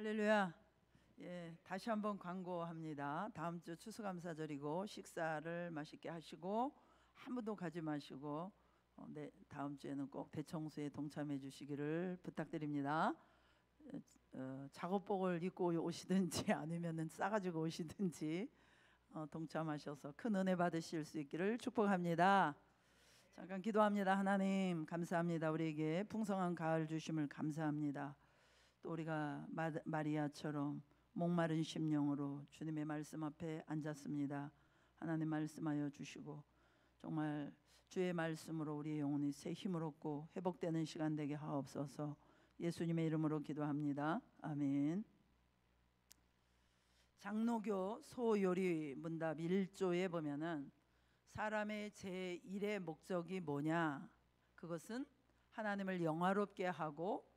할렐루야. 예, 다시 한번 광고합니다. 다음 주 추수감사절이고 식사를 맛있게 하시고 한 분도 가지 마시고 다음 주에는 꼭 대청소에 동참해 주시기를 부탁드립니다. 작업복을 입고 오시든지 아니면은 싸가지고 오시든지 동참하셔서 큰 은혜 받으실 수 있기를 축복합니다. 잠깐 기도합니다. 하나님 감사합니다. 우리에게 풍성한 가을 주심을 감사합니다. 또 우리가 마리아처럼 목마른 심령으로 주님의 말씀 앞에 앉았습니다. 하나님 말씀하여 주시고 정말 주의 말씀으로 우리의 영혼이 새 힘을 얻고 회복되는 시간 되게 하옵소서. 예수님의 이름으로 기도합니다. 아멘. 장로교 소요리 문답 1조에 보면은 사람의 제1의 목적이 뭐냐? 그것은 하나님을 영화롭게 하고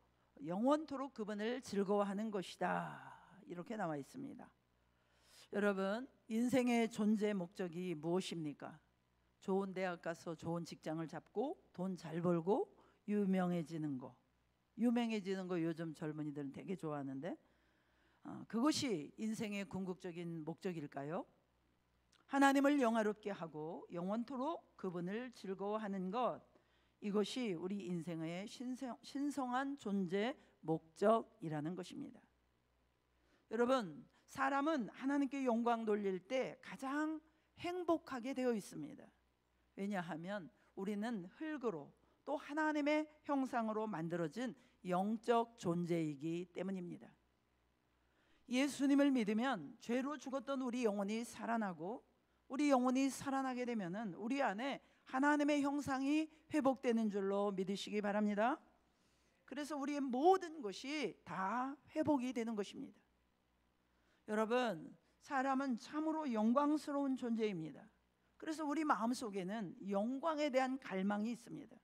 영원토록 그분을 즐거워하는 것이다. 이렇게 나와 있습니다. 여러분, 인생의 존재 목적이 무엇입니까? 좋은 대학 가서 좋은 직장을 잡고 돈 잘 벌고 유명해지는 거. 유명해지는 거 요즘 젊은이들은 되게 좋아하는데 그것이 인생의 궁극적인 목적일까요? 하나님을 영화롭게 하고 영원토록 그분을 즐거워하는 것, 이것이 우리 인생의 신성한 존재 목적이라는 것입니다. 여러분, 사람은 하나님께 영광 돌릴 때 가장 행복하게 되어 있습니다. 왜냐하면 우리는 흙으로 또 하나님의 형상으로 만들어진 영적 존재이기 때문입니다. 예수님을 믿으면 죄로 죽었던 우리 영혼이 살아나고, 우리 영혼이 살아나게 되면은 우리 안에 하나님의 형상이 회복되는 줄로 믿으시기 바랍니다. 그래서 우리의 모든 것이 다 회복이 되는 것입니다. 여러분, 사람은 참으로 영광스러운 존재입니다. 그래서 우리 마음속에는 영광에 대한 갈망이 있습니다.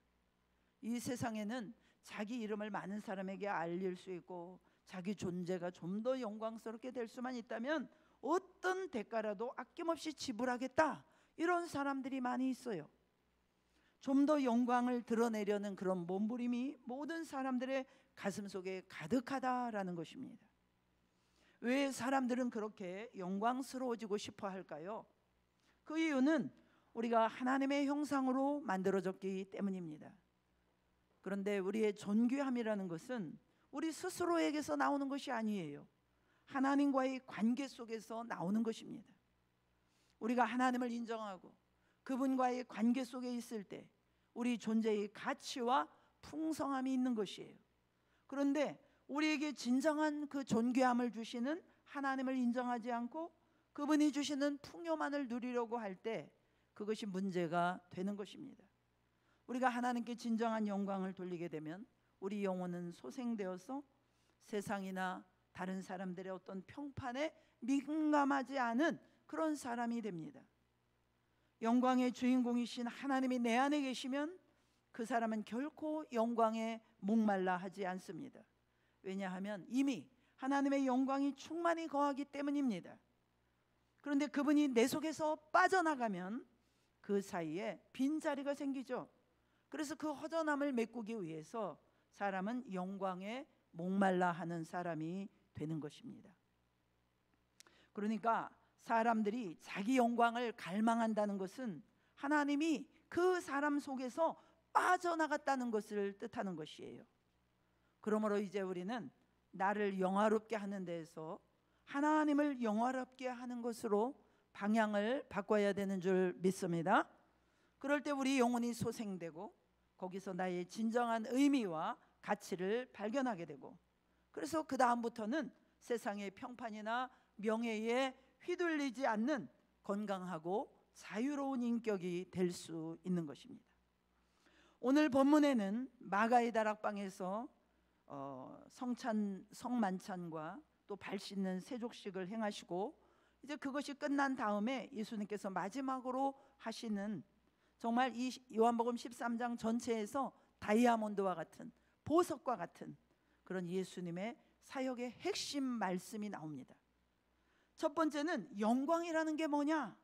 이 세상에는 자기 이름을 많은 사람에게 알릴 수 있고 자기 존재가 좀 더 영광스럽게 될 수만 있다면 어떤 대가라도 아낌없이 지불하겠다, 이런 사람들이 많이 있어요. 좀 더 영광을 드러내려는 그런 몸부림이 모든 사람들의 가슴 속에 가득하다라는 것입니다. 왜 사람들은 그렇게 영광스러워지고 싶어 할까요? 그 이유는 우리가 하나님의 형상으로 만들어졌기 때문입니다. 그런데 우리의 존귀함이라는 것은 우리 스스로에게서 나오는 것이 아니에요. 하나님과의 관계 속에서 나오는 것입니다. 우리가 하나님을 인정하고 그분과의 관계 속에 있을 때 우리 존재의 가치와 풍성함이 있는 것이에요. 그런데 우리에게 진정한 그 존귀함을 주시는 하나님을 인정하지 않고 그분이 주시는 풍요만을 누리려고 할 때 그것이 문제가 되는 것입니다. 우리가 하나님께 진정한 영광을 돌리게 되면 우리 영혼은 소생되어서 세상이나 다른 사람들의 어떤 평판에 민감하지 않은 그런 사람이 됩니다. 영광의 주인공이신 하나님이 내 안에 계시면 그 사람은 결코 영광에 목말라 하지 않습니다. 왜냐하면 이미 하나님의 영광이 충만히 거하기 때문입니다. 그런데 그분이 내 속에서 빠져나가면 그 사이에 빈자리가 생기죠. 그래서 그 허전함을 메꾸기 위해서 사람은 영광에 목말라 하는 사람이 되는 것입니다. 그러니까 사람들이 자기 영광을 갈망한다는 것은 하나님이 그 사람 속에서 빠져나갔다는 것을 뜻하는 것이에요. 그러므로 이제 우리는 나를 영화롭게 하는 데에서 하나님을 영화롭게 하는 것으로 방향을 바꿔야 되는 줄 믿습니다. 그럴 때 우리 영혼이 소생되고 거기서 나의 진정한 의미와 가치를 발견하게 되고, 그래서 그 다음부터는 세상의 평판이나 명예에 휘둘리지 않는 건강하고 자유로운 인격이 될 수 있는 것입니다. 오늘 본문에는 마가의 다락방에서 성만찬과 또 발 씻는 세족식을 행하시고, 이제 그것이 끝난 다음에 예수님께서 마지막으로 하시는, 정말 이 요한복음 13장 전체에서 다이아몬드와 같은, 보석과 같은 그런 예수님의 사역의 핵심 말씀이 나옵니다. 첫 번째는 영광이라는 게 뭐냐?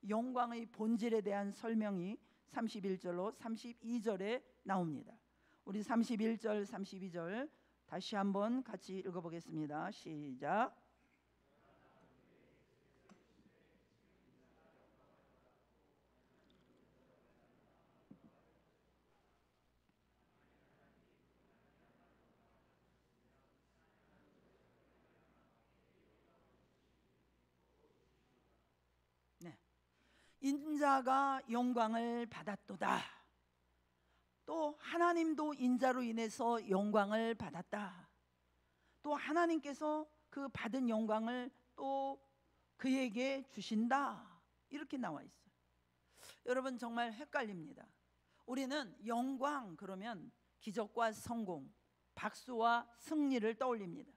영광의 본질에 대한 설명이 31절로 32절에 나옵니다. 우리 31절 32절 다시 한번 같이 읽어보겠습니다. 시작. 네. 인자가 영광을 받았도다. 또 하나님도 인자로 인해서 영광을 받았다. 또 하나님께서 그 받은 영광을 또 그에게 주신다. 이렇게 나와 있어요. 여러분 정말 헷갈립니다. 우리는 영광 그러면 기적과 성공, 박수와 승리를 떠올립니다.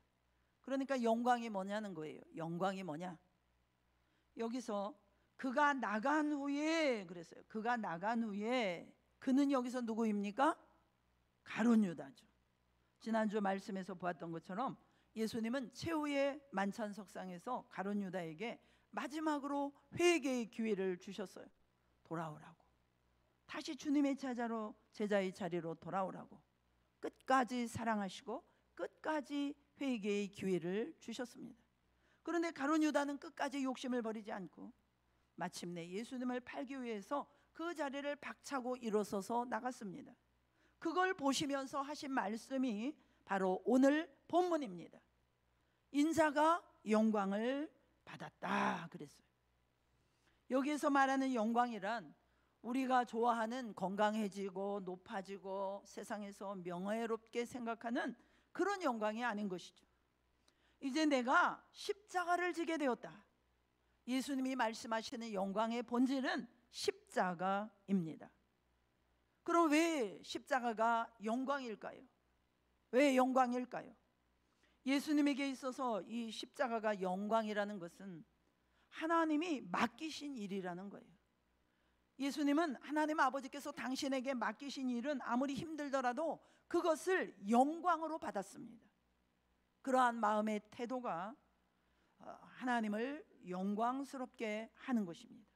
그러니까 영광이 뭐냐는 거예요. 영광이 뭐냐? 여기서 그가 나간 후에 그랬어요. 그가 나간 후에 그는 여기서 누구입니까? 가룟 유다죠. 지난주 말씀에서 보았던 것처럼 예수님은 최후의 만찬석상에서 가룟 유다에게 마지막으로 회개의 기회를 주셨어요. 돌아오라고. 다시 주님의 제자의 자리로 돌아오라고. 끝까지 사랑하시고 끝까지 회개의 기회를 주셨습니다. 그런데 가룟 유다는 끝까지 욕심을 버리지 않고 마침내 예수님을 팔기 위해서 그 자리를 박차고 일어서서 나갔습니다. 그걸 보시면서 하신 말씀이 바로 오늘 본문입니다. 인자가 영광을 받았다 그랬어요. 여기에서 말하는 영광이란 우리가 좋아하는 건강해지고 높아지고 세상에서 명예롭게 생각하는 그런 영광이 아닌 것이죠. 이제 내가 십자가를 지게 되었다. 예수님이 말씀하시는 영광의 본질은 십자가입니다. 그럼 왜 십자가가 영광일까요? 왜 영광일까요? 예수님에게 있어서 이 십자가가 영광이라는 것은 하나님이 맡기신 일이라는 거예요. 예수님은 하나님 아버지께서 당신에게 맡기신 일은 아무리 힘들더라도 그것을 영광으로 받았습니다. 그러한 마음의 태도가 하나님을 영광스럽게 하는 것입니다.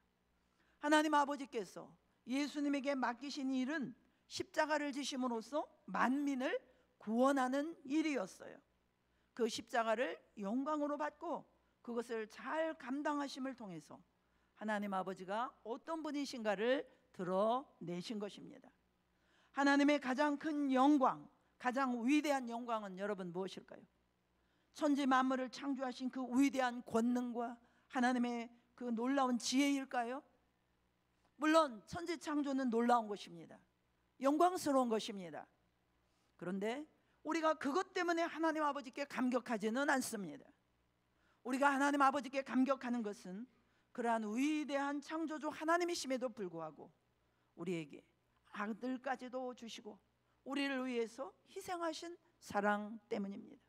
하나님 아버지께서 예수님에게 맡기신 일은 십자가를 지심으로써 만민을 구원하는 일이었어요. 그 십자가를 영광으로 받고 그것을 잘 감당하심을 통해서 하나님 아버지가 어떤 분이신가를 드러내신 것입니다. 하나님의 가장 큰 영광, 가장 위대한 영광은 여러분 무엇일까요? 천지 만물을 창조하신 그 위대한 권능과 하나님의 그 놀라운 지혜일까요? 물론 천지 창조는 놀라운 것입니다. 영광스러운 것입니다. 그런데 우리가 그것 때문에 하나님 아버지께 감격하지는 않습니다. 우리가 하나님 아버지께 감격하는 것은 그러한 위대한 창조주 하나님이심에도 불구하고 우리에게 아들까지도 주시고 우리를 위해서 희생하신 사랑 때문입니다.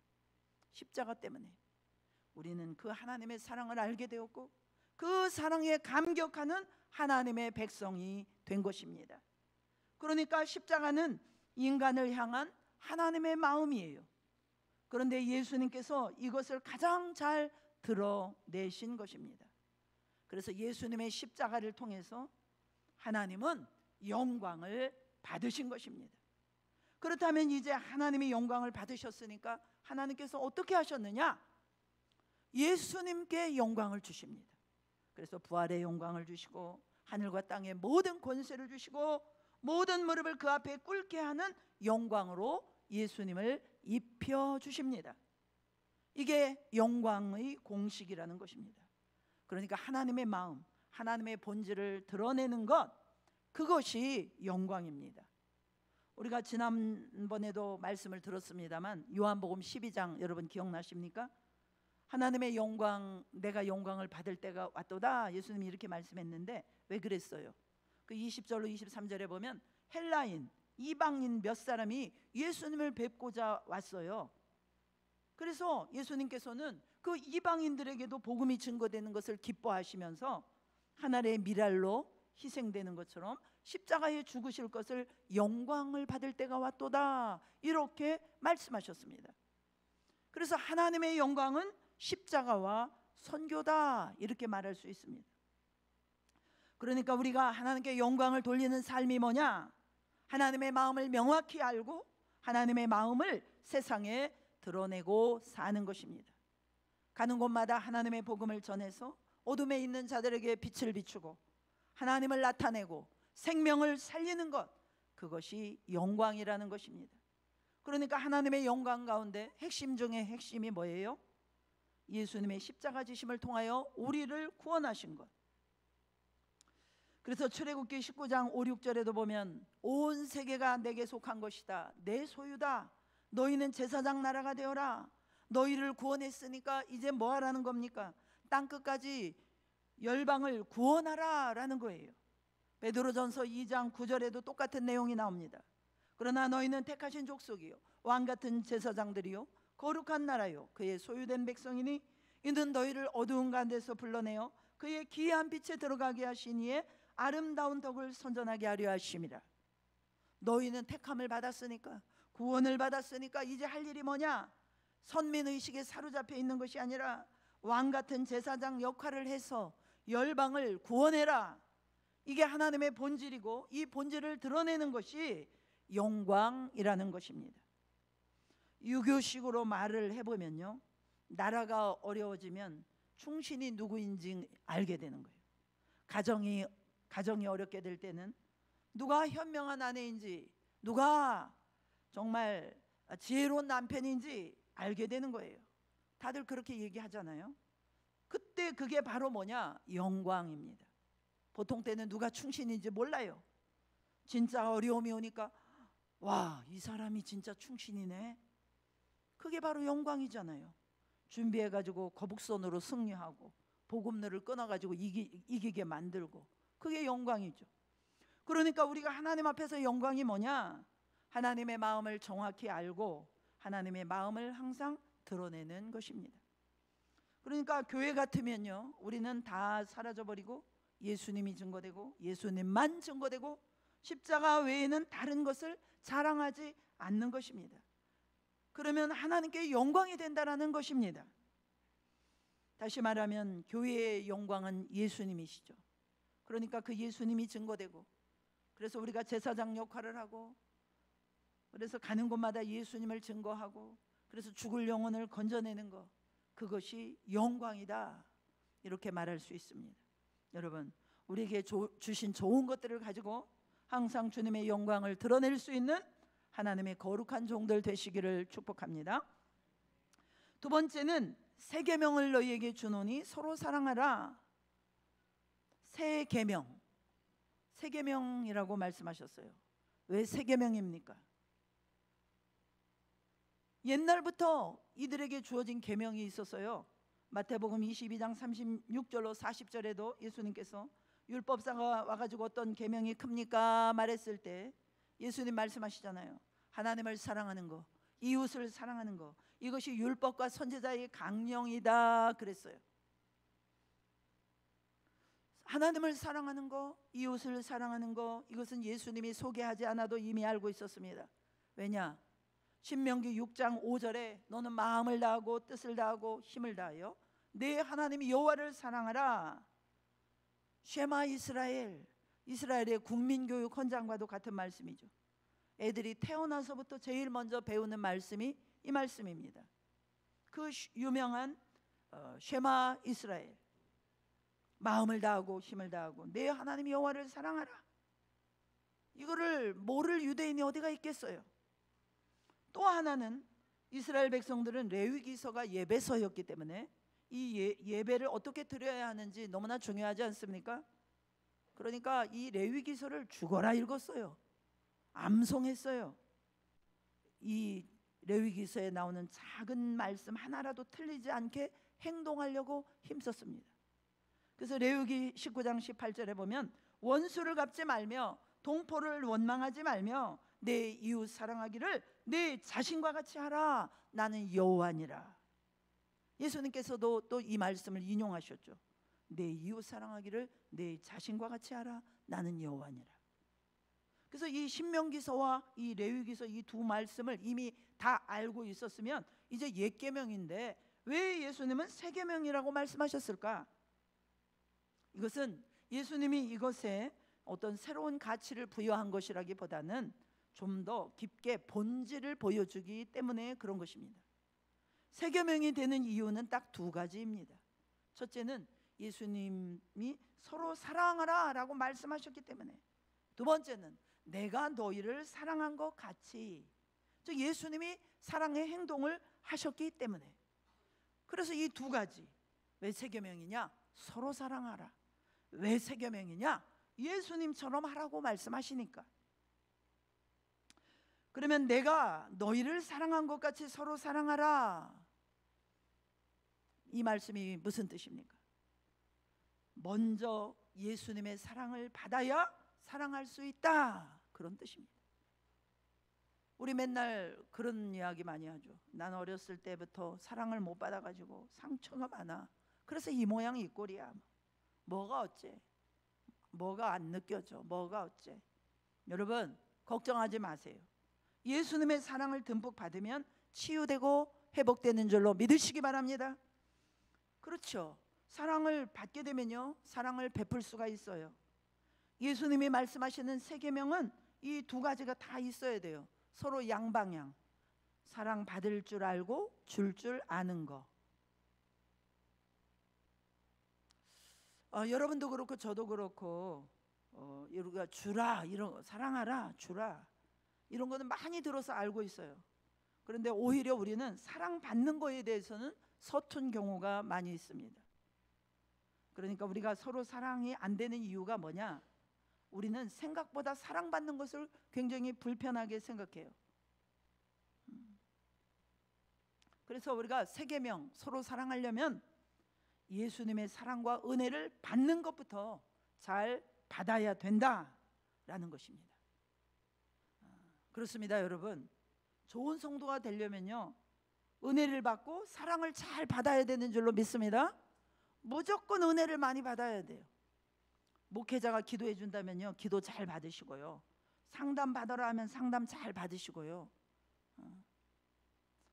십자가 때문에 우리는 그 하나님의 사랑을 알게 되었고 그 사랑에 감격하는 하나님의 백성이 된 것입니다. 그러니까 십자가는 인간을 향한 하나님의 마음이에요. 그런데 예수님께서 이것을 가장 잘 드러내신 것입니다. 그래서 예수님의 십자가를 통해서 하나님은 영광을 받으신 것입니다. 그렇다면 이제 하나님이 영광을 받으셨으니까 하나님께서 어떻게 하셨느냐? 예수님께 영광을 주십니다. 그래서 부활의 영광을 주시고 하늘과 땅의 모든 권세를 주시고 모든 무릎을 그 앞에 꿇게 하는 영광으로 예수님을 입혀 주십니다. 이게 영광의 공식이라는 것입니다. 그러니까 하나님의 마음, 하나님의 본질을 드러내는 것, 그것이 영광입니다. 우리가 지난번에도 말씀을 들었습니다만 요한복음 12장 여러분 기억나십니까? 하나님의 영광, 내가 영광을 받을 때가 왔도다. 예수님이 이렇게 말씀했는데 왜 그랬어요? 그 20절로 23절에 보면 헬라인, 이방인 몇 사람이 예수님을 뵙고자 왔어요. 그래서 예수님께서는 그 이방인들에게도 복음이 증거되는 것을 기뻐하시면서 하나님의 미랄로 희생되는 것처럼 십자가에 죽으실 것을 영광을 받을 때가 왔도다. 이렇게 말씀하셨습니다. 그래서 하나님의 영광은 십자가와 선교다. 이렇게 말할 수 있습니다. 그러니까 우리가 하나님께 영광을 돌리는 삶이 뭐냐? 하나님의 마음을 명확히 알고 하나님의 마음을 세상에 드러내고 사는 것입니다. 가는 곳마다 하나님의 복음을 전해서 어둠에 있는 자들에게 빛을 비추고 하나님을 나타내고 생명을 살리는 것, 그것이 영광이라는 것입니다. 그러니까 하나님의 영광 가운데 핵심 중에 핵심이 뭐예요? 예수님의 십자가 지심을 통하여 우리를 구원하신 것. 그래서 출애굽기 19장 5, 6절에도 보면 온 세계가 내게 속한 것이다, 내 소유다, 너희는 제사장 나라가 되어라, 너희를 구원했으니까 이제 뭐 하라는 겁니까? 땅끝까지 열방을 구원하라 라는 거예요. 베드로전서 2장 9절에도 똑같은 내용이 나옵니다. 그러나 너희는 택하신 족속이요 왕같은 제사장들이요 거룩한 나라요 그의 소유된 백성이니 이는 너희를 어두운 가운데서 불러내어 그의 기이한 빛에 들어가게 하신 이의 아름다운 덕을 선전하게 하려 하심이라. 너희는 택함을 받았으니까, 구원을 받았으니까 이제 할 일이 뭐냐? 선민의식에 사로잡혀 있는 것이 아니라 왕같은 제사장 역할을 해서 열방을 구원해라. 이게 하나님의 본질이고, 이 본질을 드러내는 것이 영광이라는 것입니다. 유교식으로 말을 해보면요, 나라가 어려워지면 충신이 누구인지 알게 되는 거예요. 가정이 어렵게 될 때는 누가 현명한 아내인지, 누가 정말 지혜로운 남편인지 알게 되는 거예요. 다들 그렇게 얘기하잖아요. 그때 그게 바로 뭐냐? 영광입니다. 보통 때는 누가 충신인지 몰라요. 진짜 어려움이 오니까 와, 이 사람이 진짜 충신이네. 그게 바로 영광이잖아요. 준비해가지고 거북선으로 승리하고 복음들을 끊어가지고 이기게 만들고, 그게 영광이죠. 그러니까 우리가 하나님 앞에서 영광이 뭐냐? 하나님의 마음을 정확히 알고 하나님의 마음을 항상 드러내는 것입니다. 그러니까 교회 같으면요, 우리는 다 사라져버리고 예수님이 증거되고 예수님만 증거되고 십자가 외에는 다른 것을 자랑하지 않는 것입니다. 그러면 하나님께 영광이 된다라는 것입니다. 다시 말하면 교회의 영광은 예수님이시죠. 그러니까 그 예수님이 증거되고, 그래서 우리가 제사장 역할을 하고, 그래서 가는 곳마다 예수님을 증거하고, 그래서 죽을 영혼을 건져내는 것, 그것이 영광이다, 이렇게 말할 수 있습니다. 여러분, 우리에게 주신 좋은 것들을 가지고 항상 주님의 영광을 드러낼 수 있는 하나님의 거룩한 종들 되시기를 축복합니다. 두 번째는 새 계명을 너희에게 주노니 서로 사랑하라. 새 계명, 새 계명이라고 말씀하셨어요. 왜 새 계명입니까? 옛날부터 이들에게 주어진 계명이 있었어요. 마태복음 22장 36절로 40절에도 예수님께서 율법사가 와가지고 어떤 계명이 큽니까? 말했을 때 예수님 말씀하시잖아요. 하나님을 사랑하는 거, 이웃을 사랑하는 거, 이것이 율법과 선지자의 강령이다 그랬어요. 하나님을 사랑하는 거, 이웃을 사랑하는 거, 이것은 예수님이 소개하지 않아도 이미 알고 있었습니다. 왜냐? 신명기 6장 5절에 너는 마음을 다하고 뜻을 다하고 힘을 다하여 내 하나님 여호와를 사랑하라. 쉐마 이스라엘, 이스라엘의 국민교육 헌장과도 같은 말씀이죠. 애들이 태어나서부터 제일 먼저 배우는 말씀이 이 말씀입니다. 그 유명한 쉐마 이스라엘, 마음을 다하고 힘을 다하고 내 하나님 여호와를 사랑하라. 이거를 모를 유대인이 어디가 있겠어요? 또 하나는 이스라엘 백성들은 레위기서가 예배서였기 때문에 이 예배를 어떻게 드려야 하는지 너무나 중요하지 않습니까? 그러니까 이 레위기서를 죽어라 읽었어요. 암송했어요. 이 레위기서에 나오는 작은 말씀 하나라도 틀리지 않게 행동하려고 힘썼습니다. 그래서 레위기 19장 18절에 보면 원수를 갚지 말며 동포를 원망하지 말며 내 이웃 사랑하기를 내 자신과 같이 하라. 나는 여호와니라. 예수님께서도 또 이 말씀을 인용하셨죠. 내 이웃 사랑하기를 내 자신과 같이 하라. 나는 여호와니라. 그래서 이 신명기서와 이 레위기서 이 두 말씀을 이미 다 알고 있었으면 이제 옛 계명인데 왜 예수님은 새 계명이라고 말씀하셨을까? 이것은 예수님이 이것에 어떤 새로운 가치를 부여한 것이라기보다는 좀 더 깊게 본질을 보여주기 때문에 그런 것입니다. 세 계명이 되는 이유는 딱 두 가지입니다. 첫째는 예수님이 서로 사랑하라 라고 말씀하셨기 때문에, 두 번째는 내가 너희를 사랑한 것 같이, 즉 예수님이 사랑의 행동을 하셨기 때문에. 그래서 이 두 가지. 왜 세 계명이냐? 서로 사랑하라. 왜 세 계명이냐? 예수님처럼 하라고 말씀하시니까. 그러면 내가 너희를 사랑한 것 같이 서로 사랑하라, 이 말씀이 무슨 뜻입니까? 먼저 예수님의 사랑을 받아야 사랑할 수 있다, 그런 뜻입니다. 우리 맨날 그런 이야기 많이 하죠. 난 어렸을 때부터 사랑을 못 받아가지고 상처가 많아. 그래서 이 모양 이 꼴이야. 뭐가 어째? 뭐가 안 느껴져? 뭐가 어째? 여러분 걱정하지 마세요. 예수님의 사랑을 듬뿍 받으면 치유되고 회복되는 줄로 믿으시기 바랍니다. 그렇죠. 사랑을 받게 되면요, 사랑을 베풀 수가 있어요. 예수님이 말씀하시는 세 계명은 이 두 가지가 다 있어야 돼요. 서로 양방향. 사랑 받을 줄 알고 줄 줄 아는 거. 여러분도 그렇고 저도 그렇고 우리가 주라, 이런 사랑하라, 주라, 이런 거는 많이 들어서 알고 있어요. 그런데 오히려 우리는 사랑받는 거에 대해서는 서툰 경우가 많이 있습니다. 그러니까 우리가 서로 사랑이 안 되는 이유가 뭐냐? 우리는 생각보다 사랑받는 것을 굉장히 불편하게 생각해요. 그래서 우리가 세 계명 서로 사랑하려면 예수님의 사랑과 은혜를 받는 것부터 잘 받아야 된다라는 것입니다. 그렇습니다, 여러분. 좋은 성도가 되려면요, 은혜를 받고 사랑을 잘 받아야 되는 줄로 믿습니다. 무조건 은혜를 많이 받아야 돼요. 목회자가 기도해 준다면요, 기도 잘 받으시고요. 상담 받으라 하면 상담 잘 받으시고요.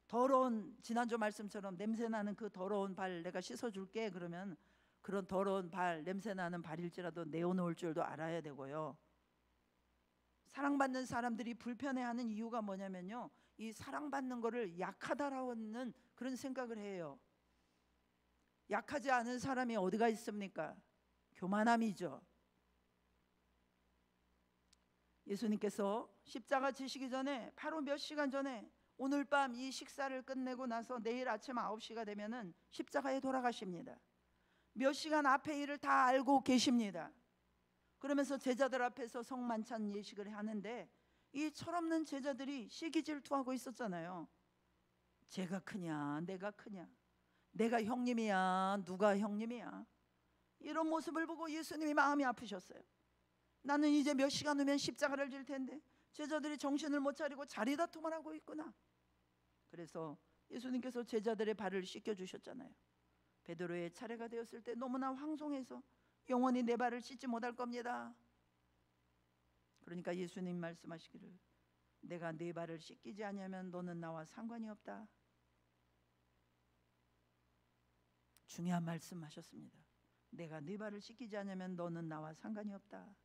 더러운, 지난주 말씀처럼 냄새나는 그 더러운 발 내가 씻어줄게 그러면 그런 더러운 발, 냄새나는 발일지라도 내어놓을 줄도 알아야 되고요. 사랑받는 사람들이 불편해하는 이유가 뭐냐면요, 이 사랑받는 거를 약하다라는 그런 생각을 해요. 약하지 않은 사람이 어디가 있습니까? 교만함이죠. 예수님께서 십자가 지시기 전에 바로 몇 시간 전에 오늘 밤 이 식사를 끝내고 나서 내일 아침 9시가 되면은 십자가에 돌아가십니다. 몇 시간 앞에 일을 다 알고 계십니다. 그러면서 제자들 앞에서 성만찬 예식을 하는데 이 철없는 제자들이 시기질투하고 있었잖아요. 제가 크냐 내가 크냐, 내가 형님이야 누가 형님이야, 이런 모습을 보고 예수님이 마음이 아프셨어요. 나는 이제 몇 시간 후면 십자가를 질 텐데 제자들이 정신을 못 차리고 자리 다툼을 하고 있구나. 그래서 예수님께서 제자들의 발을 씻겨주셨잖아요. 베드로의 차례가 되었을 때 너무나 황송해서 영원히 내 발을 씻지 못할 겁니다. 그러니까 예수님 말씀하시기를 내가 네 발을 씻기지 아니하면 너는 나와 상관이 없다. 중요한 말씀하셨습니다. 내가 네 발을 씻기지 않으면 너는 나와 상관이 없다.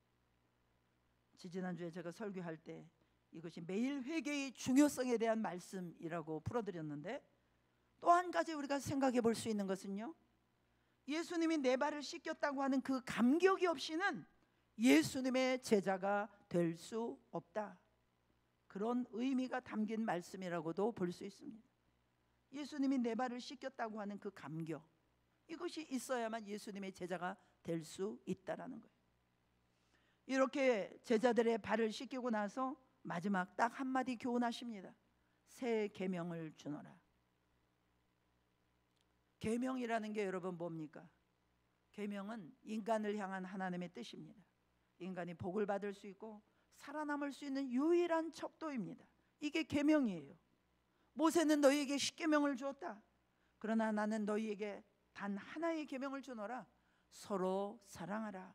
지지난주에 제가 설교할 때 이것이 매일 회개의 중요성에 대한 말씀이라고 풀어드렸는데, 또 한 가지 우리가 생각해 볼 수 있는 것은요, 예수님이 내 발을 씻겼다고 하는 그 감격이 없이는 예수님의 제자가 될 수 없다, 그런 의미가 담긴 말씀이라고도 볼 수 있습니다. 예수님이 내 발을 씻겼다고 하는 그 감격, 이것이 있어야만 예수님의 제자가 될 수 있다라는 거예요. 이렇게 제자들의 발을 씻기고 나서 마지막 딱 한마디 교훈하십니다. 새 계명을 주노라. 계명이라는 게 여러분 뭡니까? 계명은 인간을 향한 하나님의 뜻입니다. 인간이 복을 받을 수 있고 살아남을 수 있는 유일한 척도입니다. 이게 계명이에요. 모세는 너희에게 10계명을 주었다. 그러나 나는 너희에게 단 하나의 계명을 주노라. 서로 사랑하라.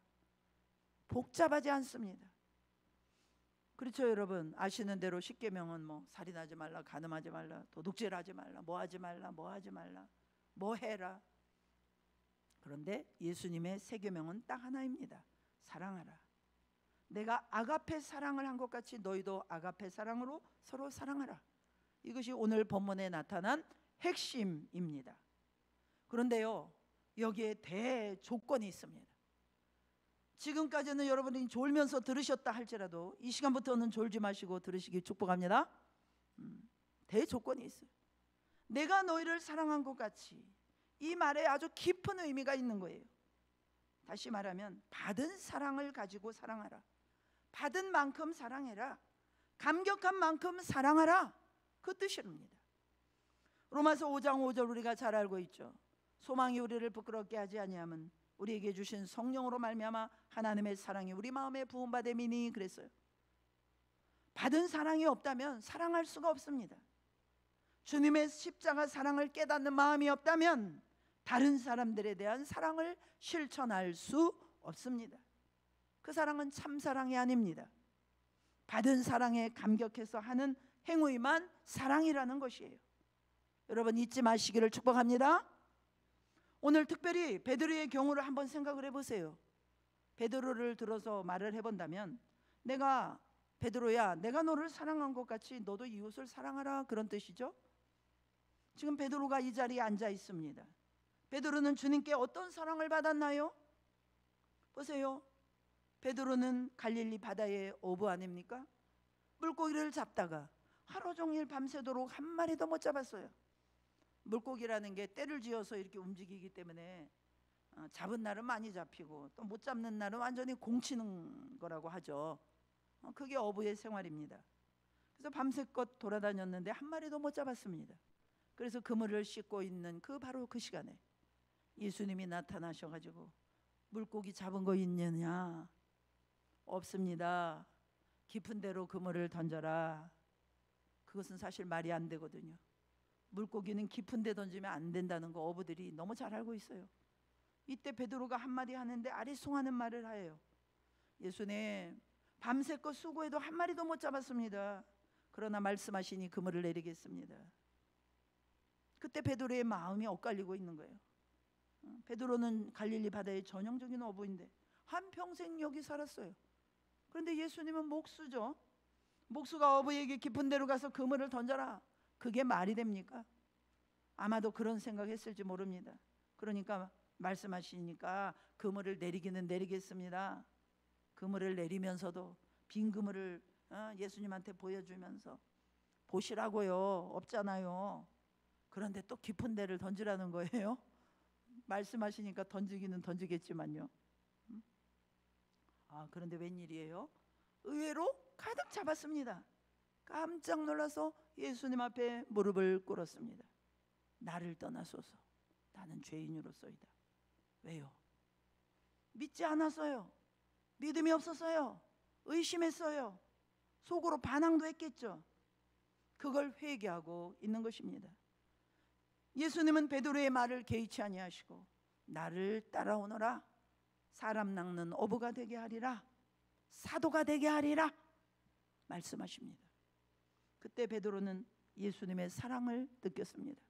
복잡하지 않습니다. 그렇죠, 여러분. 아시는 대로 10계명은 뭐 살인하지 말라, 간음하지 말라, 도둑질하지 말라, 뭐 하지 말라, 뭐 하지 말라, 뭐 해라. 그런데 예수님의 세 계명은 딱 하나입니다. 사랑하라. 내가 아가페 사랑을 한 것 같이 너희도 아가페 사랑으로 서로 사랑하라. 이것이 오늘 본문에 나타난 핵심입니다. 그런데요, 여기에 대조건이 있습니다. 지금까지는 여러분이 졸면서 들으셨다 할지라도 이 시간부터는 졸지 마시고 들으시기 축복합니다. 대조건이 있어요. 내가 너희를 사랑한 것 같이. 이 말에 아주 깊은 의미가 있는 거예요. 다시 말하면 받은 사랑을 가지고 사랑하라. 받은 만큼 사랑해라. 감격한 만큼 사랑하라. 그 뜻입니다. 로마서 5장 5절 우리가 잘 알고 있죠. 소망이 우리를 부끄럽게 하지 아니함은 우리에게 주신 성령으로 말미암아 하나님의 사랑이 우리 마음에 부음받음이니 그랬어요. 받은 사랑이 없다면 사랑할 수가 없습니다. 주님의 십자가 사랑을 깨닫는 마음이 없다면 다른 사람들에 대한 사랑을 실천할 수 없습니다. 그 사랑은 참 사랑이 아닙니다. 받은 사랑에 감격해서 하는 행위만 사랑이라는 것이에요. 여러분 잊지 마시기를 축복합니다. 오늘 특별히 베드로의 경우를 한번 생각을 해보세요. 베드로를 들어서 말을 해본다면, 내가 베드로야, 내가 너를 사랑한 것 같이 너도 이웃을 사랑하라, 그런 뜻이죠. 지금 베드로가 이 자리에 앉아 있습니다. 베드로는 주님께 어떤 사랑을 받았나요? 보세요. 베드로는 갈릴리 바다의 어부 아닙니까? 물고기를 잡다가 하루 종일 밤새도록 한 마리도 못 잡았어요. 물고기라는 게 때를 지어서 이렇게 움직이기 때문에 잡은 날은 많이 잡히고 또 못 잡는 날은 완전히 공치는 거라고 하죠. 그게 어부의 생활입니다. 그래서 밤새껏 돌아다녔는데 한 마리도 못 잡았습니다. 그래서 그물을 씻고 있는 바로 그 시간에 예수님이 나타나셔가지고 물고기 잡은 거 있느냐? 없습니다. 깊은 데로 그물을 던져라. 그것은 사실 말이 안 되거든요. 물고기는 깊은 데 던지면 안 된다는 거 어부들이 너무 잘 알고 있어요. 이때 베드로가 한마디 하는데 아리송하는 말을 해요. 예수님, 밤새껏 수고해도 한 마리도 못 잡았습니다. 그러나 말씀하시니 그물을 내리겠습니다. 그때 베드로의 마음이 엇갈리고 있는 거예요. 베드로는 갈릴리 바다의 전형적인 어부인데 한평생 여기 살았어요. 그런데 예수님은 목수죠. 목수가 어부에게 깊은 데로 가서 그물을 던져라. 그게 말이 됩니까? 아마도 그런 생각했을지 모릅니다. 그러니까 말씀하시니까 그물을 내리기는 내리겠습니다. 그물을 내리면서도 빈 그물을 예수님한테 보여주면서 보시라고요. 없잖아요. 그런데 또 깊은 데를 던지라는 거예요. 말씀하시니까 던지기는 던지겠지만요. 그런데 웬일이에요? 의외로 가득 잡았습니다. 깜짝 놀라서 예수님 앞에 무릎을 꿇었습니다. 나를 떠나소서. 나는 죄인으로서이다. 왜요? 믿지 않았어요. 믿음이 없었어요. 의심했어요. 속으로 반항도 했겠죠. 그걸 회개하고 있는 것입니다. 예수님은 베드로의 말을 개의치 아니하시고 나를 따라오너라. 사람 낚는 어부가 되게 하리라. 사도가 되게 하리라 말씀하십니다. 그때 베드로는 예수님의 사랑을 느꼈습니다.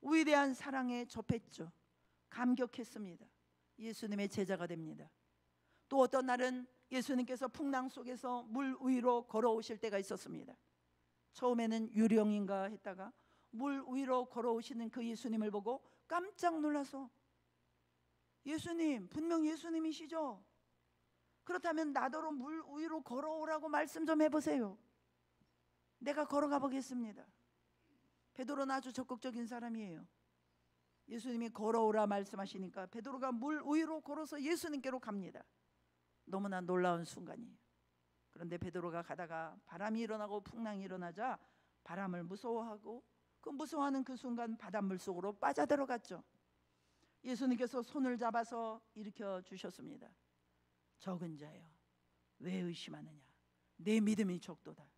위대한 사랑에 접했죠. 감격했습니다. 예수님의 제자가 됩니다. 또 어떤 날은 예수님께서 풍랑 속에서 물 위로 걸어오실 때가 있었습니다. 처음에는 유령인가 했다가 물 위로 걸어오시는 그 예수님을 보고 깜짝 놀라서, 예수님, 분명 예수님이시죠? 그렇다면 나더러 물 위로 걸어오라고 말씀 좀 해보세요. 내가 걸어가 보겠습니다. 베드로는 아주 적극적인 사람이에요. 예수님이 걸어오라 말씀하시니까 베드로가 물 위로 걸어서 예수님께로 갑니다. 너무나 놀라운 순간이에요. 그런데 베드로가 가다가 바람이 일어나고 풍랑이 일어나자 바람을 무서워하고 그 무서워하는 그 순간 바닷물 속으로 빠져들어갔죠. 예수님께서 손을 잡아서 일으켜 주셨습니다. 적은 자여, 왜 의심하느냐? 내 믿음이 적도다.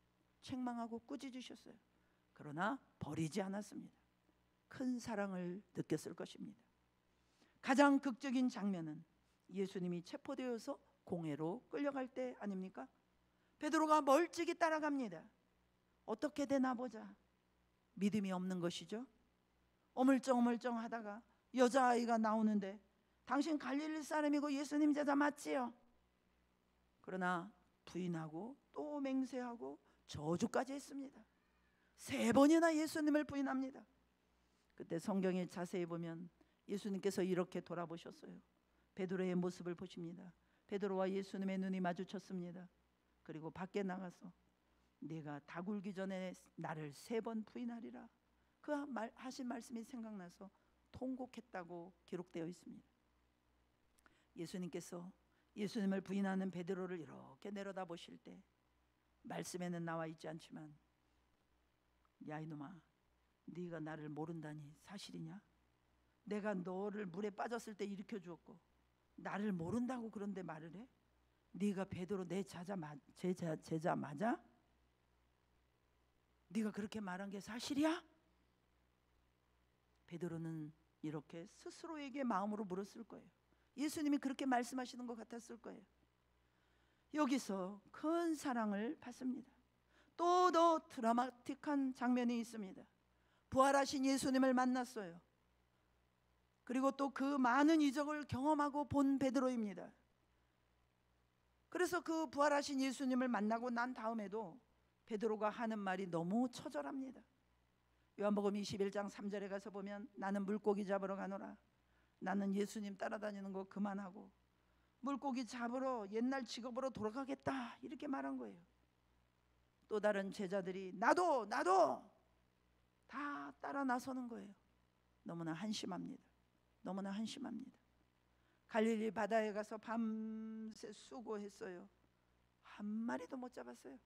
책망하고 꾸짖으셨어요. 그러나 버리지 않았습니다. 큰 사랑을 느꼈을 것입니다. 가장 극적인 장면은 예수님이 체포되어서 공회로 끌려갈 때 아닙니까? 베드로가 멀찍이 따라갑니다. 어떻게 되나 보자. 믿음이 없는 것이죠. 어물쩡어물쩡 하다가 여자아이가 나오는데, 당신 갈릴리 사람이고 예수님 제자 맞지요? 그러나 부인하고 또 맹세하고 저주까지 했습니다. 3번이나 예수님을 부인합니다. 그때 성경에 자세히 보면 예수님께서 이렇게 돌아보셨어요. 베드로의 모습을 보십니다. 베드로와 예수님의 눈이 마주쳤습니다. 그리고 밖에 나가서 네가 다 굴기 전에 나를 3번 부인하리라, 그 하신 말씀이 생각나서 통곡했다고 기록되어 있습니다. 예수님께서 예수님을 부인하는 베드로를 이렇게 내려다보실 때 말씀에는 나와 있지 않지만, 야 이놈아, 네가 나를 모른다니 사실이냐? 내가 너를 물에 빠졌을 때 일으켜 주었고 나를 모른다고 그런데 말을 해? 네가 베드로 내 제자 맞아? 네가 그렇게 말한 게 사실이야? 베드로는 이렇게 스스로에게 마음으로 물었을 거예요. 예수님이 그렇게 말씀하시는 것 같았을 거예요. 여기서 큰 사랑을 받습니다. 또 더 드라마틱한 장면이 있습니다. 부활하신 예수님을 만났어요. 그리고 또 그 많은 이적을 경험하고 본 베드로입니다. 그래서 그 부활하신 예수님을 만나고 난 다음에도 베드로가 하는 말이 너무 처절합니다. 요한복음 21장 3절에 가서 보면 나는 물고기 잡으러 가노라. 나는 예수님 따라다니는 거 그만하고 물고기 잡으러 옛날 직업으로 돌아가겠다, 이렇게 말한 거예요. 또 다른 제자들이 나도 다 따라 나서는 거예요. 너무나 한심합니다. 너무나 한심합니다. 갈릴리 바다에 가서 밤새 수고했어요. 한 마리도 못 잡았어요.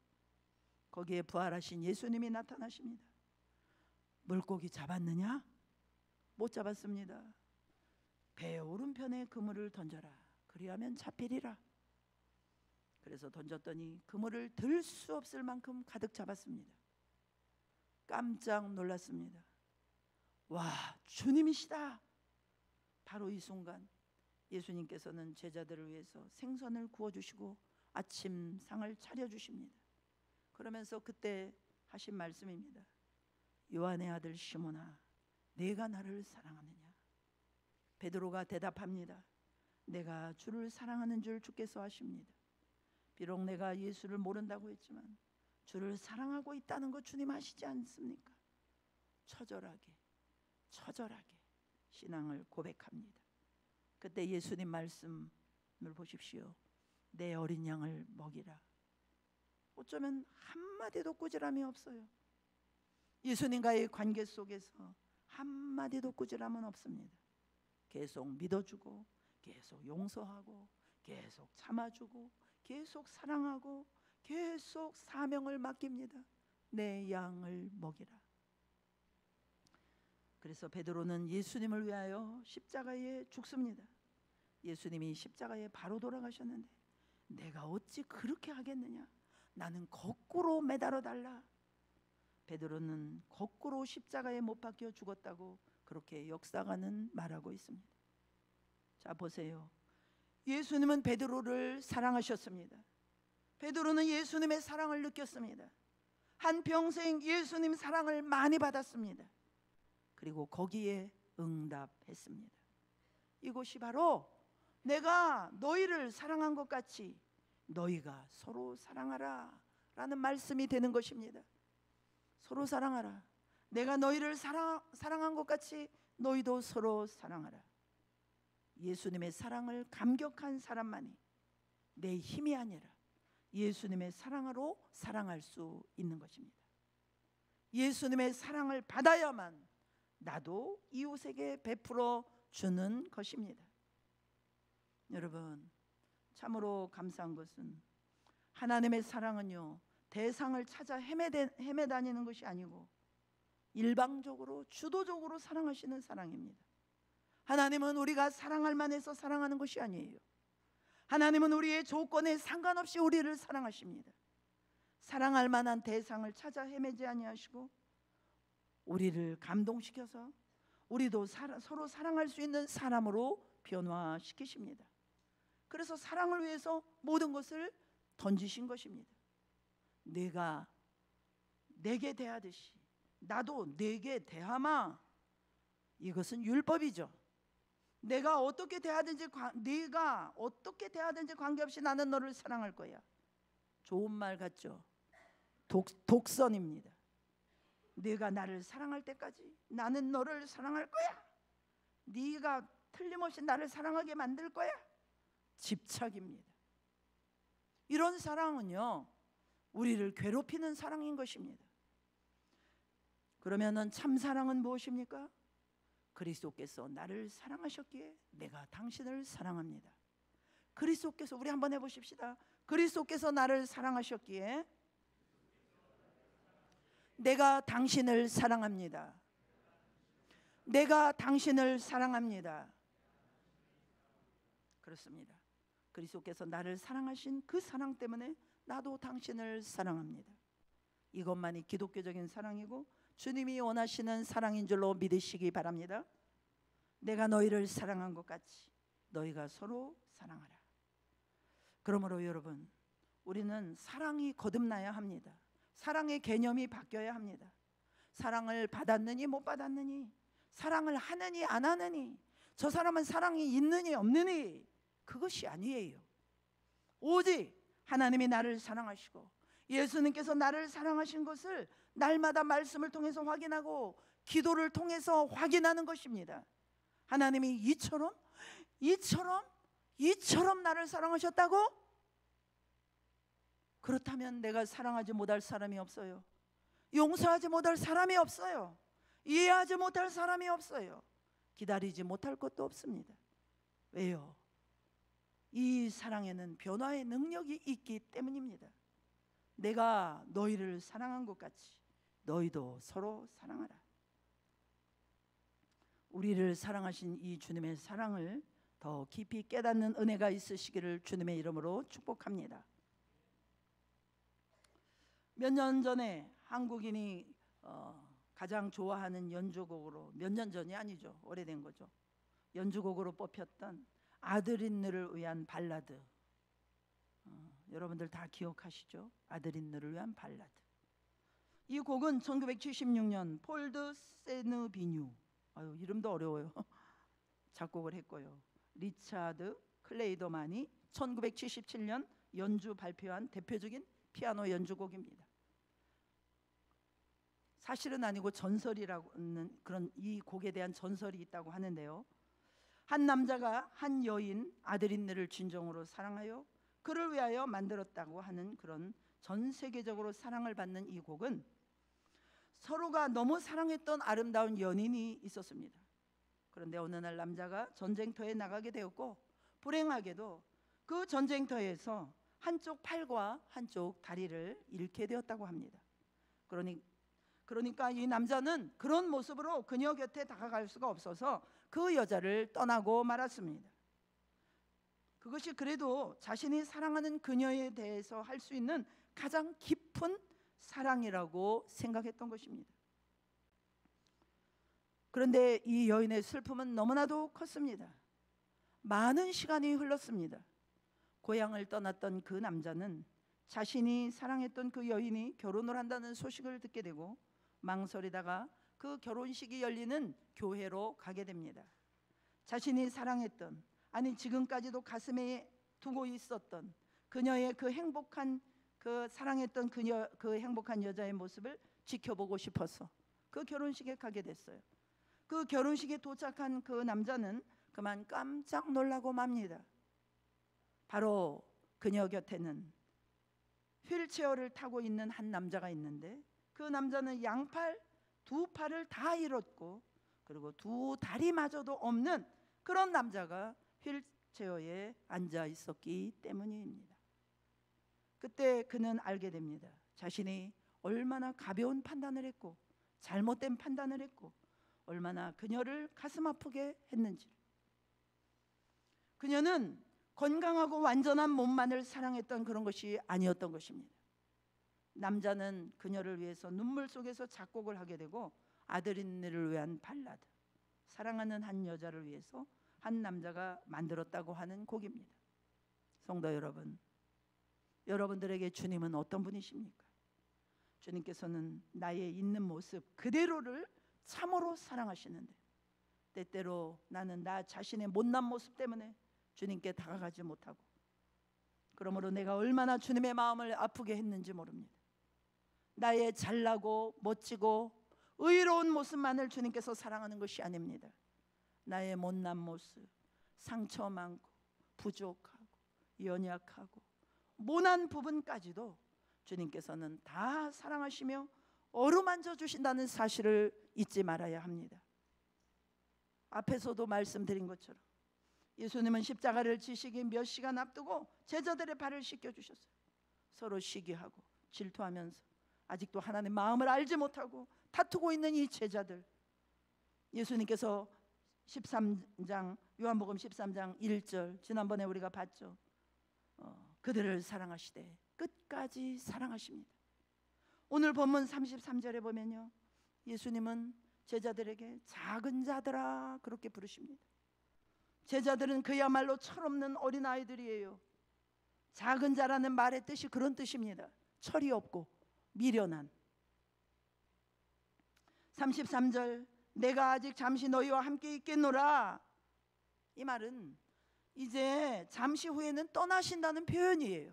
거기에 부활하신 예수님이 나타나십니다. 물고기 잡았느냐? 못 잡았습니다. 배 오른편에 그물을 던져라, 그리하면 잡히리라. 그래서 던졌더니 그물을 들 수 없을 만큼 가득 잡았습니다. 깜짝 놀랐습니다. 와, 주님이시다. 바로 이 순간 예수님께서는 제자들을 위해서 생선을 구워주시고 아침상을 차려주십니다. 그러면서 그때 하신 말씀입니다. 요한의 아들 시몬아, 네가 나를 사랑하느냐? 베드로가 대답합니다. 내가 주를 사랑하는 줄 주께서 아십니다. 비록 내가 예수를 모른다고 했지만 주를 사랑하고 있다는 것 주님 아시지 않습니까? 처절하게 신앙을 고백합니다. 그때 예수님 말씀을 보십시오. 내 어린 양을 먹이라. 어쩌면 한마디도 꾸지람이 없어요. 예수님과의 관계 속에서 한마디도 꾸지람은 없습니다. 계속 믿어주고, 계속 용서하고, 계속 참아주고, 계속 사랑하고, 계속 사명을 맡깁니다. 내 양을 먹이라. 그래서 베드로는 예수님을 위하여 십자가에 죽습니다. 예수님이 십자가에 바로 돌아가셨는데 내가 어찌 그렇게 하겠느냐? 나는 거꾸로 매달아 달라. 베드로는 거꾸로 십자가에 못 박혀 죽었다고 그렇게 역사가는 말하고 있습니다. 자, 보세요. 예수님은 베드로를 사랑하셨습니다. 베드로는 예수님의 사랑을 느꼈습니다. 한평생 예수님 사랑을 많이 받았습니다. 그리고 거기에 응답했습니다. 이것이 바로 내가 너희를 사랑한 것 같이 너희가 서로 사랑하라 라는 말씀이 되는 것입니다. 서로 사랑하라. 내가 너희를 사랑한 것 같이 너희도 서로 사랑하라. 예수님의 사랑을 감격한 사람만이 내 힘이 아니라 예수님의 사랑으로 사랑할 수 있는 것입니다. 예수님의 사랑을 받아야만 나도 이웃에게 베풀어 주는 것입니다. 여러분, 참으로 감사한 것은 하나님의 사랑은요, 대상을 찾아 헤매다니는 것이 아니고 일방적으로 주도적으로 사랑하시는 사랑입니다. 하나님은 우리가 사랑할 만해서 사랑하는 것이 아니에요. 하나님은 우리의 조건에 상관없이 우리를 사랑하십니다. 사랑할 만한 대상을 찾아 헤매지 아니하시고 우리를 감동시켜서 우리도 서로 사랑할 수 있는 사람으로 변화시키십니다. 그래서 사랑을 위해서 모든 것을 던지신 것입니다. 내가 내게 대하듯이 나도 내게 대하마. 이것은 율법이죠. 네가 어떻게 대하든지 관계없이 나는 너를 사랑할 거야. 좋은 말 같죠? 독선입니다. 네가 나를 사랑할 때까지 나는 너를 사랑할 거야. 네가 틀림없이 나를 사랑하게 만들 거야. 집착입니다. 이런 사랑은요, 우리를 괴롭히는 사랑인 것입니다. 그러면은 참 사랑은 무엇입니까? 그리스도께서 나를 사랑하셨기에 내가 당신을 사랑합니다. 그리스도께서, 우리 한번 해보십시다. 그리스도께서 나를 사랑하셨기에 내가 당신을 사랑합니다. 내가 당신을 사랑합니다. 그렇습니다. 그리스도께서 나를 사랑하신 그 사랑 때문에 나도 당신을 사랑합니다. 이것만이 기독교적인 사랑이고 주님이 원하시는 사랑인 줄로 믿으시기 바랍니다. 내가 너희를 사랑한 것 같이 너희가 서로 사랑하라. 그러므로 여러분, 우리는 사랑이 거듭나야 합니다. 사랑의 개념이 바뀌어야 합니다. 사랑을 받았느니 못 받았느니, 사랑을 하느니 안 하느니, 저 사람은 사랑이 있느니 없느니, 그것이 아니에요. 오직 하나님이 나를 사랑하시고 예수님께서 나를 사랑하신 것을 날마다 말씀을 통해서 확인하고 기도를 통해서 확인하는 것입니다. 하나님이 이처럼 나를 사랑하셨다고? 그렇다면 내가 사랑하지 못할 사람이 없어요. 용서하지 못할 사람이 없어요. 이해하지 못할 사람이 없어요. 기다리지 못할 것도 없습니다. 왜요? 이 사랑에는 변화의 능력이 있기 때문입니다. 내가 너희를 사랑한 것 같이 너희도 서로 사랑하라. 우리를 사랑하신 이 주님의 사랑을 더 깊이 깨닫는 은혜가 있으시기를 주님의 이름으로 축복합니다. 몇 년 전에 한국인이 가장 좋아하는 연주곡으로, 몇 년 전이 아니죠, 오래된 거죠, 연주곡으로 뽑혔던 아들인느를 위한 발라드, 여러분들 다 기억하시죠? 아들인느를 위한 발라드. 이 곡은 1976년 폴드 세느비뉴, 이름도 어려워요, 작곡을 했고요. 리차드 클레이더만이 1977년 연주 발표한 대표적인 피아노 연주곡입니다. 사실은 아니고 전설이라는, 그런 이 곡에 대한 전설이 있다고 하는데요. 한 남자가 한 여인 아들인느를 진정으로 사랑하여 그를 위하여 만들었다고 하는 그런 전 세계적으로 사랑을 받는 이 곡은 서로가 너무 사랑했던 아름다운 연인이 있었습니다. 그런데 어느 날 남자가 전쟁터에 나가게 되었고 불행하게도 그 전쟁터에서 한쪽 팔과 한쪽 다리를 잃게 되었다고 합니다. 그러니까 이 남자는 그런 모습으로 그녀 곁에 다가갈 수가 없어서 그 여자를 떠나고 말았습니다. 그것이 그래도 자신이 사랑하는 그녀에 대해서 할 수 있는 가장 깊은 사랑이라고 생각했던 것입니다. 그런데 이 여인의 슬픔은 너무나도 컸습니다. 많은 시간이 흘렀습니다. 고향을 떠났던 그 남자는 자신이 사랑했던 그 여인이 결혼을 한다는 소식을 듣게 되고 망설이다가 그 결혼식이 열리는 교회로 가게 됩니다. 자신이 사랑했던, 아니 지금까지도 가슴에 두고 있었던 그녀의 그 행복한, 그 사랑했던 그 행복한 여자의 모습을 지켜보고 싶어서 그 결혼식에 가게 됐어요. 그 결혼식에 도착한 그 남자는 그만 깜짝 놀라고 맙니다. 바로 그녀 곁에는 휠체어를 타고 있는 한 남자가 있는데 그 남자는 양팔, 두 팔을 다 잃었고 그리고 두 다리마저도 없는 그런 남자가 휠체어에 앉아 있었기 때문입니다. 그때 그는 알게 됩니다. 자신이 얼마나 가벼운 판단을 했고 잘못된 판단을 했고 얼마나 그녀를 가슴 아프게 했는지. 그녀는 건강하고 완전한 몸만을 사랑했던 그런 것이 아니었던 것입니다. 남자는 그녀를 위해서 눈물 속에서 작곡을 하게 되고 아들인느를 위한 발라드, 사랑하는 한 여자를 위해서 한 남자가 만들었다고 하는 곡입니다. 성도 여러분, 여러분들에게 주님은 어떤 분이십니까? 주님께서는 나의 있는 모습 그대로를 참으로 사랑하시는데 때때로 나는 나 자신의 못난 모습 때문에 주님께 다가가지 못하고 그러므로 내가 얼마나 주님의 마음을 아프게 했는지 모릅니다. 나의 잘나고 멋지고 의로운 모습만을 주님께서 사랑하는 것이 아닙니다. 나의 못난 모습, 상처 많고 부족하고 연약하고 모난 부분까지도 주님께서는 다 사랑하시며 어루만져 주신다는 사실을 잊지 말아야 합니다. 앞에서도 말씀드린 것처럼 예수님은 십자가를 지시기 몇 시간 앞두고 제자들의 발을 씻겨주셨어요. 서로 시기하고 질투하면서 아직도 하나님의 마음을 알지 못하고 다투고 있는 이 제자들, 예수님께서 13장 요한복음 13장 1절 지난번에 우리가 봤죠. 그들을 사랑하시되 끝까지 사랑하십니다. 오늘 본문 33절에 보면요, 예수님은 제자들에게 작은 자들아 그렇게 부르십니다. 제자들은 그야말로 철없는 어린아이들이에요. 작은 자라는 말의 뜻이 그런 뜻입니다. 철이 없고 미련한. 33절 내가 아직 잠시 너희와 함께 있겠노라. 이 말은 이제 잠시 후에는 떠나신다는 표현이에요.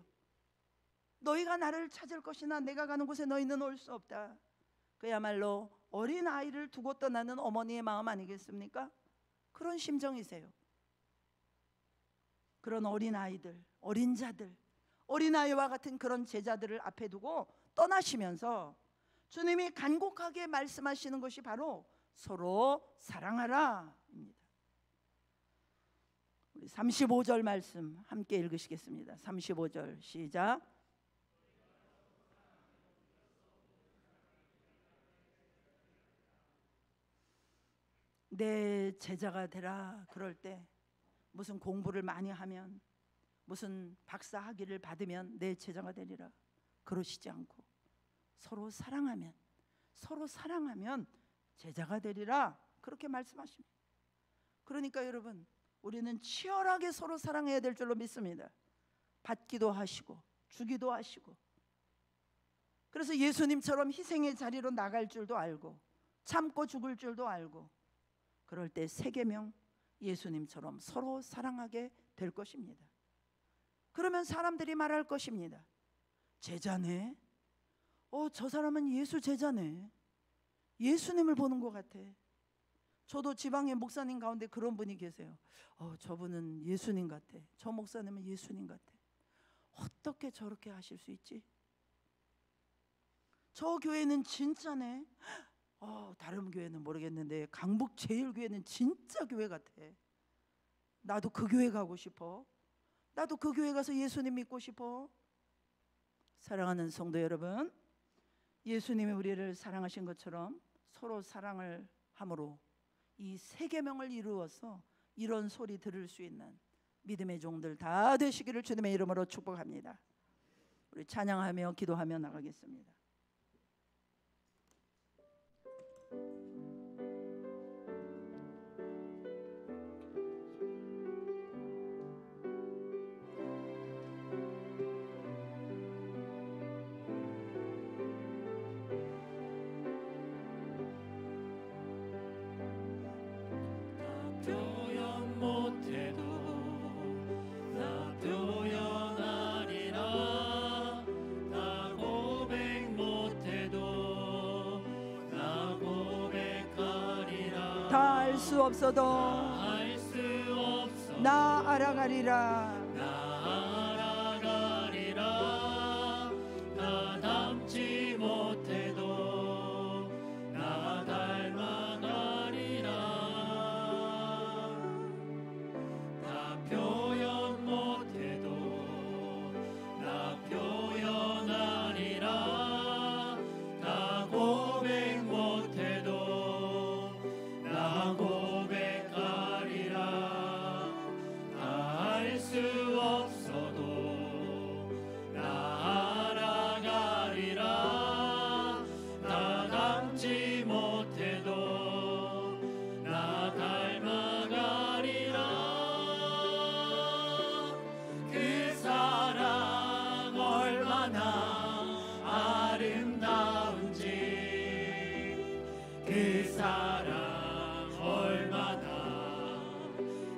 너희가 나를 찾을 것이나 내가 가는 곳에 너희는 올 수 없다. 그야말로 어린아이를 두고 떠나는 어머니의 마음 아니겠습니까? 그런 심정이세요. 그런 어린아이들, 어린자들, 어린아이와 같은 그런 제자들을 앞에 두고 떠나시면서 주님이 간곡하게 말씀하시는 것이 바로 서로 사랑하라 입니다. 우리 35절 말씀 함께 읽으시겠습니다. 35절 시작. 내 제자가 되라. 그럴 때 무슨 공부를 많이 하면, 무슨 박사 학위를 받으면 내 제자가 되리라 그러시지 않고 서로 사랑하면 제자가 되리라 그렇게 말씀하십니다. 그러니까 여러분, 우리는 치열하게 서로 사랑해야 될 줄로 믿습니다. 받기도 하시고 주기도 하시고. 그래서 예수님처럼 희생의 자리로 나갈 줄도 알고 참고 죽을 줄도 알고, 그럴 때 세계명 예수님처럼 서로 사랑하게 될 것입니다. 그러면 사람들이 말할 것입니다. 제자네? 저 사람은 예수 제자네. 예수님을 보는 것 같아. 저도 지방의 목사님 가운데 그런 분이 계세요. 저분은 예수님 같아. 저 목사님은 예수님 같아. 어떻게 저렇게 하실 수 있지? 저 교회는 진짜네. 다른 교회는 모르겠는데 강북 제일교회는 진짜 교회 같아. 나도 그 교회 가고 싶어. 나도 그 교회 가서 예수님 믿고 싶어. 사랑하는 성도 여러분, 예수님이 우리를 사랑하신 것처럼 서로 사랑을 함으로 이 세 계명을 이루어서 이런 소리 들을 수 있는 믿음의 종들 다 되시기를 주님의 이름으로 축복합니다. 우리 찬양하며 기도하며 나가겠습니다. 표현 못해도 나 표현하리라. 나 고백 못해도 나 고백하리라. 다 알 수 없어도 알 수 없어 나 알아가리라. 나 알아가리라. 나 닮지 못해도 나 닮아가리라. 나 표현 못해도 나 표현하리라. 나 고백 못해도 나 고백하리라. 다 알 수 없어도 나 알아가리라. 나 닮지 못해도 나 닮아가리라. 그 사랑 얼마나 아름다운지, 그 사랑 얼마나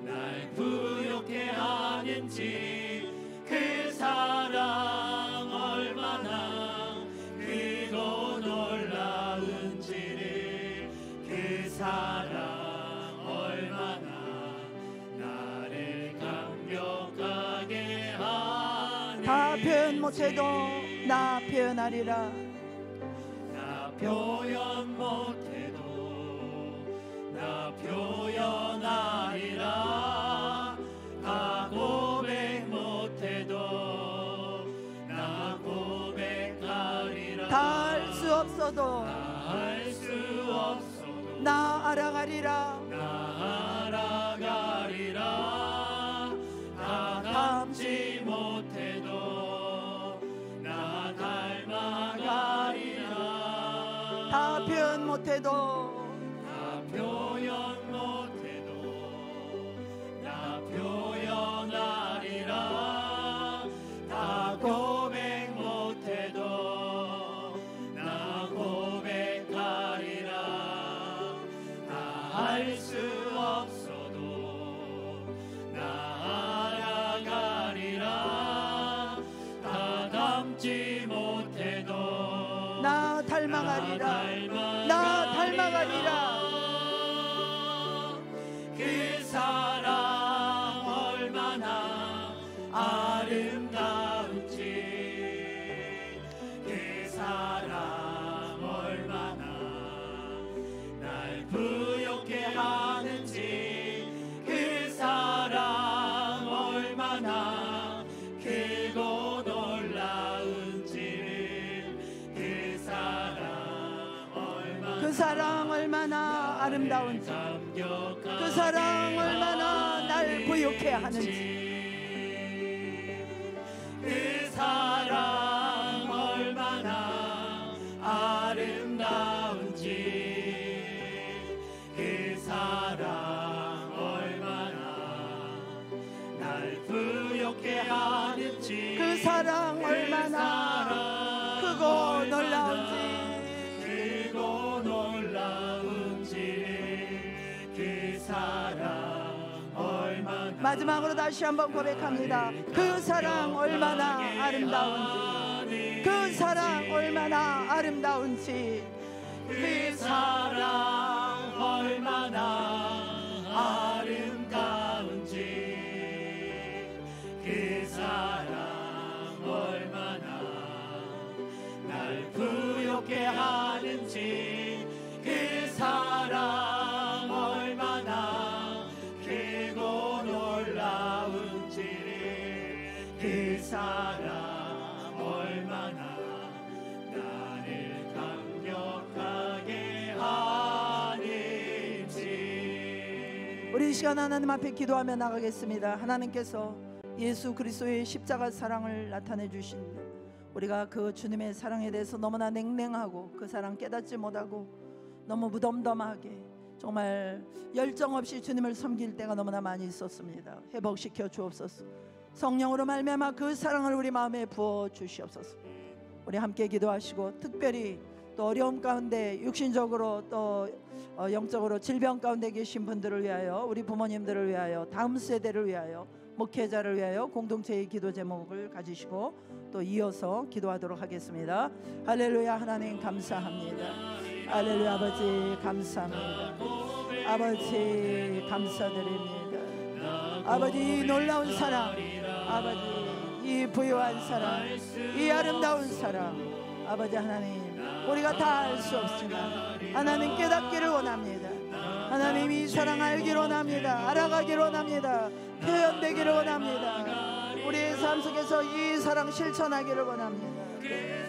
날 부욕해 하는지, 그 사랑 얼마나 크고 놀라운지를 사랑 얼마나 나를 감격하게 하네. 다 표현 못해도 나 표현하리라. 나 표현 못해도 나 표현하리라. 다 고백 못해도 나 고백하리라. 다 할 수 없어도 할 수 없어도 나 알아가리라. 나 알아가리라. 다 닮지 못해도 나 닮아가리라. 다 표현 못해도 나 표현 못해도 나 표현하리라. 다 고백 못해도 나 고백하리라. 다 할 수 없어도 나 알아가리라. 다 닮지 못해도 나 닮아가리라. 나 닮아가리라. 그 사랑 얼마나 아름다운지. 그 사랑 얼마나 날 부욕해 하는지. 그 사랑 얼마나 크고 놀라운지. 그 사랑 얼마나 그 사랑 얼마나 아름다운지, 그 사랑 얼마나 날 부욕해 하는지. 그 사랑 얼마나 아름다운지. 그 사랑 얼마나 날 부욕해 하는지. 그 사랑 얼마나 크고 놀라운지. 크고 놀라운지. 그 사랑 얼마나. 마지막으로 다시 한번 고백합니다. 그 사랑 얼마나 아름다운지, 그 사랑 얼마나 아름다운지. 그 사랑 얼마나 아름다운지. 그 사랑 얼마나 날 부욕해 하는지. 그 사랑 얼마나 크고 놀라운지. 그 사랑 얼마나 나를 감격하게 하는지. 우리 이 시간 하나님 앞에 기도하며 나가겠습니다. 하나님께서 예수 그리스도의 십자가 사랑을 나타내 주신, 우리가 그 주님의 사랑에 대해서 너무나 냉랭하고 그 사랑 깨닫지 못하고 너무 무덤덤하게 정말 열정 없이 주님을 섬길 때가 너무나 많이 있었습니다. 회복시켜 주옵소서. 성령으로 말미암아 그 사랑을 우리 마음에 부어 주시옵소서. 우리 함께 기도하시고, 특별히 또 어려움 가운데 육신적으로 또 영적으로 질병 가운데 계신 분들을 위하여, 우리 부모님들을 위하여, 다음 세대를 위하여, 목회자를 위하여 공동체의 기도 제목을 가지시고 또 이어서 기도하도록 하겠습니다. 할렐루야. 하나님 감사합니다. 할렐루야. 아버지 감사합니다. 아버지 감사드립니다. 아버지 이 놀라운 사랑, 아버지 이 부유한 사랑, 이 아름다운 사랑, 아버지 하나님 우리가 다 알 수 없지만 하나님 깨닫기를 원합니다. 하나님 이 사랑 알기를 원합니다. 알아가기를 원합니다. 표현되기를 원합니다. 우리의 삶 속에서 이 사랑 실천하기를 원합니다.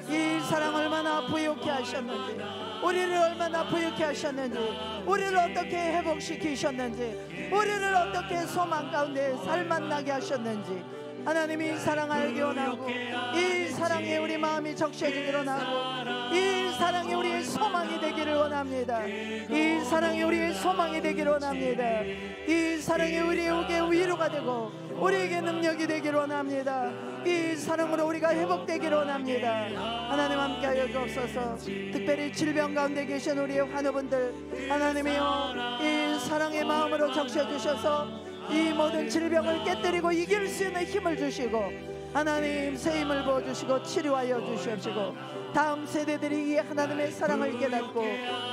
이 사랑 얼마나 부욕해 하셨는지, 우리를 얼마나 부욕해 하셨는지, 우리를 어떻게 회복시키셨는지, 우리를 어떻게 소망 가운데 살만나게 하셨는지, 하나님 이 사랑 알기 원하고, 이 사랑에 우리 마음이 적셔지기를 원하고, 이 사랑이 우리의 소망이 되기를 원합니다. 이 사랑이 우리의 소망이 되기를 원합니다. 이 사랑이 우리에게 위로가 되고 우리에게 능력이 되기를 원합니다. 이 사랑으로 우리가 회복되기를 원합니다. 하나님 함께하여 주옵소서. 특별히 질병 가운데 계신 우리의 환우분들, 하나님이여 이 사랑의 마음으로 적셔주셔서 이 모든 질병을 깨뜨리고 이길 수 있는 힘을 주시고, 하나님 새 힘을 부어주시고 치료하여 주시옵시고, 다음 세대들이 이 하나님의 사랑을 깨닫고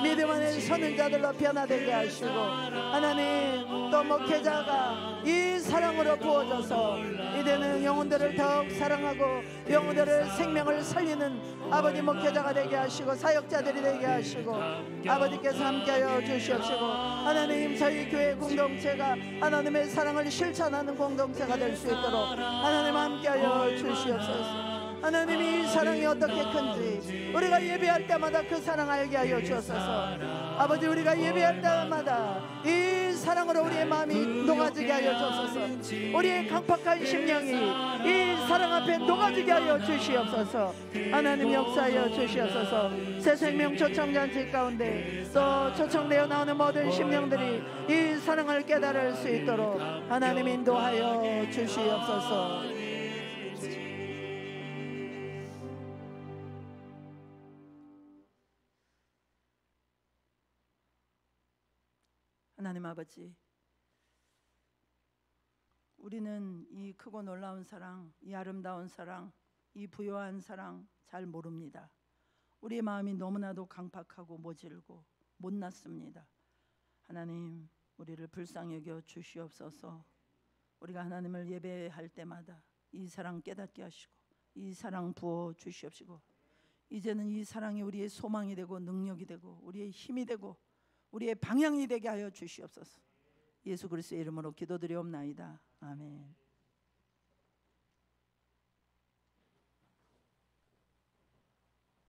믿음 안에 서는 자들로 변화되게 하시고, 하나님 또 목회자가 이 사랑으로 부어져서 이제는 영혼들을 더욱 사랑하고 영혼들의 생명을 살리는 아버지 목회자가 되게 하시고 사역자들이 되게 하시고, 아버지께서 함께하여 주시옵시고, 하나님 저희 교회 공동체가 하나님의 사랑을 실천하는 공동체가 될 수 있도록 하나님 함께하여 주시옵소서. 하나님이 이 사랑이 어떻게 큰지 우리가 예배할 때마다 그 사랑 알게 하여 주옵소서. 아버지, 우리가 예배할 때마다 이 사랑으로 우리의 마음이 녹아지게 하여 주옵소서. 우리의 강팍한 심령이 이 사랑 앞에 녹아지게 하여 주시옵소서. 하나님 역사하여 주시옵소서. 새 생명 초청잔치 가운데 또 초청되어 나오는 모든 심령들이 이 사랑을 깨달을 수 있도록 하나님 인도하여 주시옵소서. 하나님 아버지, 우리는 이 크고 놀라운 사랑, 이 아름다운 사랑, 이 부요한 사랑 잘 모릅니다. 우리의 마음이 너무나도 강팍하고 모질고 못났습니다. 하나님, 우리를 불쌍히 여겨 주시옵소서. 우리가 하나님을 예배할 때마다 이 사랑 깨닫게 하시고 이 사랑 부어 주시옵시고, 이제는 이 사랑이 우리의 소망이 되고 능력이 되고 우리의 힘이 되고 우리의 방향이 되게 하여 주시옵소서. 예수 그리스도의 이름으로 기도드리옵나이다. 아멘.